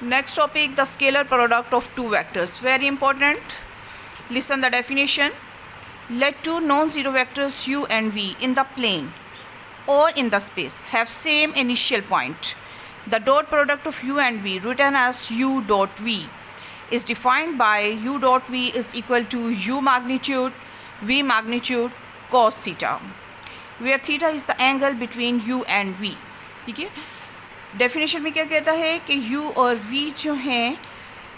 Next topic, the scalar product of two vectors. Very important. Listen the definition. Let two non-zero vectors u and v in the plane or in the space have same initial point. The dot product of u and v, written as u dot v, is defined by u dot v is equal to u magnitude v magnitude cos theta, where theta is the angle between u and v. ठीक है, definition में क्या कहता है कि u और v जो हैं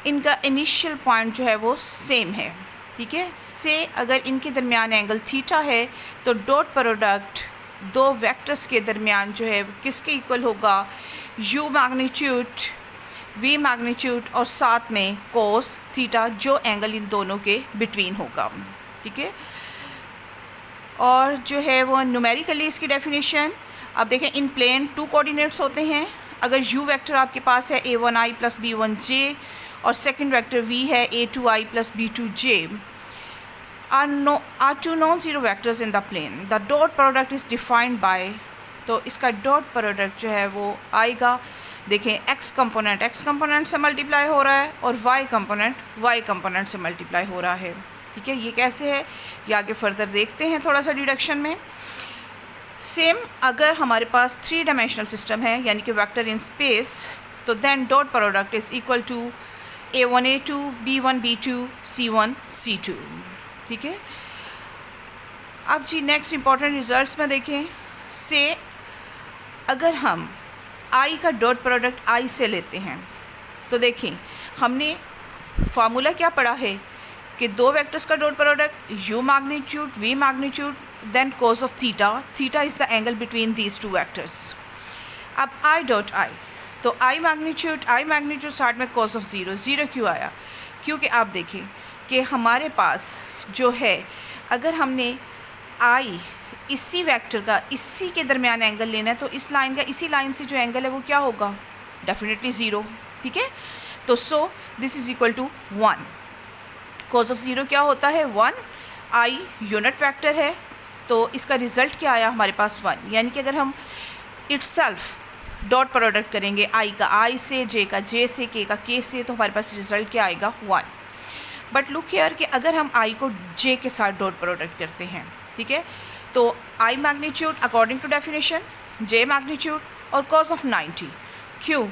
इनका इनिशियल पॉइंट जो है वो सेम है. ठीक है, से अगर इनके दरमियान एंगल थीटा है तो डॉट प्रोडक्ट दो वेक्टर्स के दरमियान जो है किसके इक्वल होगा, u मैग्नीट्यूड v मैग्नीट्यूड और साथ में कोस थीटा जो एंगल इन दोनों के बिटवीन होगा. ठीक है, और जो है वो न्यूमेरिकली इसकी डेफिनेशन अब देखें. इन प्लेन टू कोऑर्डिनेट्स होते हैं. अगर u वेक्टर आपके पास है a1i प्लस b1j और सेकंड वेक्टर v है a2i plus b2j are two non-zero vectors in the plane. The dot product is defined by, तो इसका डॉट प्रोडक्ट जो है वो आएगा. देखें x कंपोनेंट से मल्टीप्लाई हो रहा है और y कंपोनेंट से मल्टीप्लाई हो रहा है. ठीक है, ये कैसे है ये आगे फर्दर देखते हैं थोड़ा सा डिडक्शन में. सेम अगर हमारे पास 3 डायमेंशनल सिस्टम है यानी कि वेक्टर इन स्पेस, तो then dot product is equal to a1 a2 b1 b2 c1 c2. ठीक है, अब जी नेक्स्ट इंपॉर्टेंट रिजल्ट्स में देखें. से अगर हम i का डॉट प्रोडक्ट i से लेते हैं तो देखें हमने फार्मूला क्या पढ़ा है कि दो वेक्टर्स का dot product u magnitude v magnitude then cos of theta is the angle between these two vectors. अब i डॉट i, तो i मैग्नीट्यूड साइड में cos ऑफ ज़ीरो क्यों आया, क्योंकि आप देखें कि हमारे पास जो है अगर हमने i इसी वेक्टर का इसी के दरमियान एंगल लेना है तो इस लाइन का इसी लाइन से जो एंगल है वो क्या होगा, डेफिनेटली ज़ीरो. ठीक है, तो so this is equal to 1. cos of zero क्या होता है 1. i यूनिट वेक्टर है तो इसका रिज़ल्ट क्या आया हमारे पास 1. यानी कि अगर हम इटसेल्फ डॉट प्रोडक्ट करेंगे i का i से, j का j से, k का k से, तो हमारे पास रिज़ल्ट क्या आएगा 1. बट लुक हियर कि अगर हम i को j के साथ डॉट प्रोडक्ट करते हैं, ठीक है, तो i magnitude according to definition j magnitude और cos ऑफ 90. क्यों,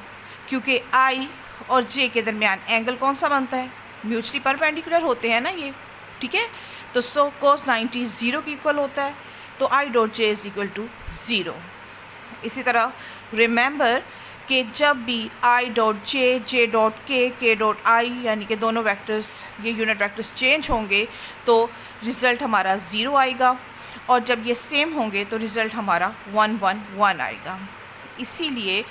क्योंकि i और j के दरमियान एंगल कौन सा बनता है, म्यूचुअली परपेंडिकुलर होते हैं ना ये. ठीक है, तो सो cos 90 ज़ीरो के इक्वल होता है, तो i dot j is equal to zero. इसी तरह रिमेंबर कि जब भी i dot j dot k dot i यानी कि दोनों वेक्टर्स ये यूनिट वेक्टर्स चेंज होंगे तो रिज़ल्ट हमारा ज़ीरो आएगा, और जब ये सेम होंगे तो रिज़ल्ट हमारा 1 1 1 आएगा. इसीलिए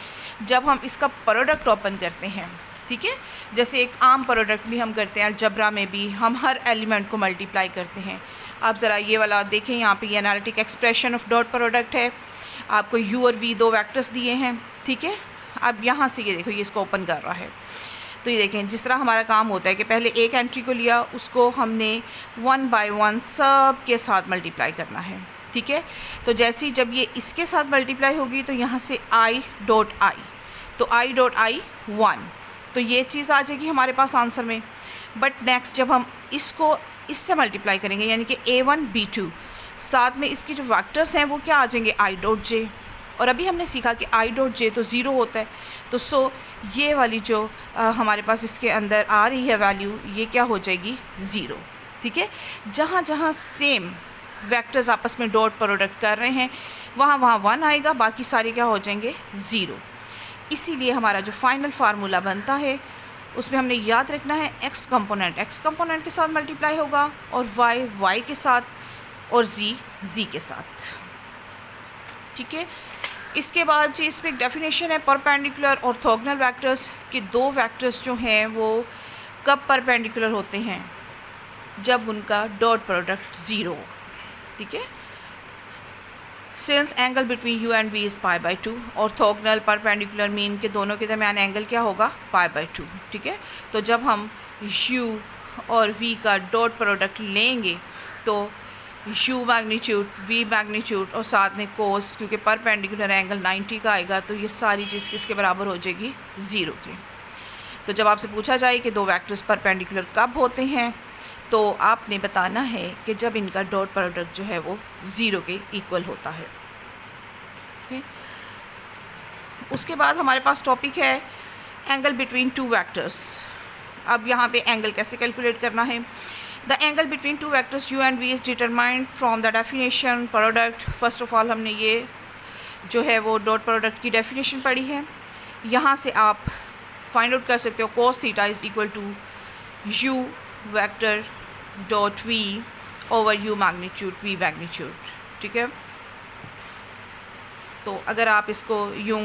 जब हम इसका प्रोडक्ट ओपन करते हैं, ठीक है, जैसे एक आम प्रोडक्ट भी हम करते हैं अलजबरा में भी हम हर एलिमेंट को मल्टीप्लाई करते हैं. आप ज़रा ये वाला देखें, यहाँ पे ये analytic expression of dot product है. आपको u और v दो वेक्टर्स दिए हैं. ठीक है, अब यहाँ से ये देखो ये इसको ओपन कर रहा है, तो ये देखें जिस तरह हमारा काम होता है कि पहले एक एंट्री को लिया, उसको हमने 1 बाय 1 सब के साथ मल्टीप्लाई करना है. ठीक है, तो जैसे ही जब ये इसके साथ मल्टीप्लाई होगी तो यहाँ से i डॉट i, तो i डॉट i 1, तो ये चीज़ आ जाएगी हमारे पास आंसर में. बट नेक्स्ट जब हम इसको इससे मल्टीप्लाई करेंगे यानी कि a1 b2 साथ में इसकी जो वेक्टर्स हैं वो क्या आ जाएंगे i डॉट j, और अभी हमने सीखा कि i डॉट j तो ज़ीरो होता है, तो सो ये वाली जो हमारे पास इसके अंदर आ रही है वैल्यू ये क्या हो जाएगी ज़ीरो. ठीक है, जहाँ जहाँ सेम वेक्टर्स आपस में डॉट प्रोडक्ट कर रहे हैं वहाँ 1 आएगा, बाकी सारे क्या हो जाएंगे ज़ीरो. इसीलिए हमारा जो फाइनल फार्मूला बनता है उसमें हमने याद रखना है x कंपोनेंट के साथ मल्टीप्लाई होगा और y के साथ और z के साथ. ठीक है, इसके बाद जी इसमें एक डेफिनेशन है परपेंडिकुलर ऑर्थोगोनल वेक्टर्स कि दो वेक्टर्स जो हैं वो कब परपेंडिकुलर होते हैं, जब उनका डॉट प्रोडक्ट ज़ीरो होगा. ठीक है, since angle between u and v is pi by 2, orthogonal perpendicular mean के दोनों के दरमियान एंगल क्या होगा पाई बाई 2. ठीक है, तो जब हम u और v का डॉट प्रोडक्ट लेंगे तो u मैग्नीट्यूड v मैग्नीट्यूड और साथ में कोस, क्योंकि परपेंडिकुलर एंगल 90 का आएगा तो ये सारी चीज़ किसके बराबर हो जाएगी ज़ीरो के. तो जब आपसे पूछा जाए कि दो वेक्टर्स परपेंडिकुलर कब होते हैं, तो आपने बताना है कि जब इनका डॉट प्रोडक्ट जो है वो 0 के इक्वल होता है। okay? उसके बाद हमारे पास टॉपिक है एंगल बिटवीन टू वेक्टर्स। अब यहाँ पे एंगल कैसे कैलकुलेट करना है। The angle between two vectors u and v is determined from the definition product. First of all हमने ये जो है वो डॉट प्रोडक्ट की डेफिनेशन पढ़ी है। यहाँ से आप फाइंड आउट कर सकते हो cos theta is equal to u vector dot v over u magnitude v magnitude. ठीक है, तो अगर आप इसको यूं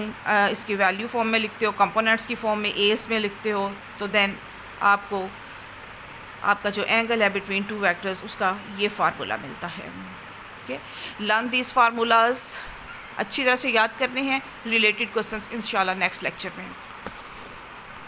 इसकी वैल्यू फॉर्म में लिखते हो, कंपोनेंट्स की फॉर्म में एस में लिखते हो, तो देन आपको आपका जो एंगल है बिटवीन टू वेक्टर्स उसका ये फार्मूला मिलता है। ठीक है, लर्न दीज फार्मूलाज अच्छी तरह से याद करने हैं। रिलेटेड क्वेश्चंस इंशाल्लाह नेक्स्ट लेक्चर में।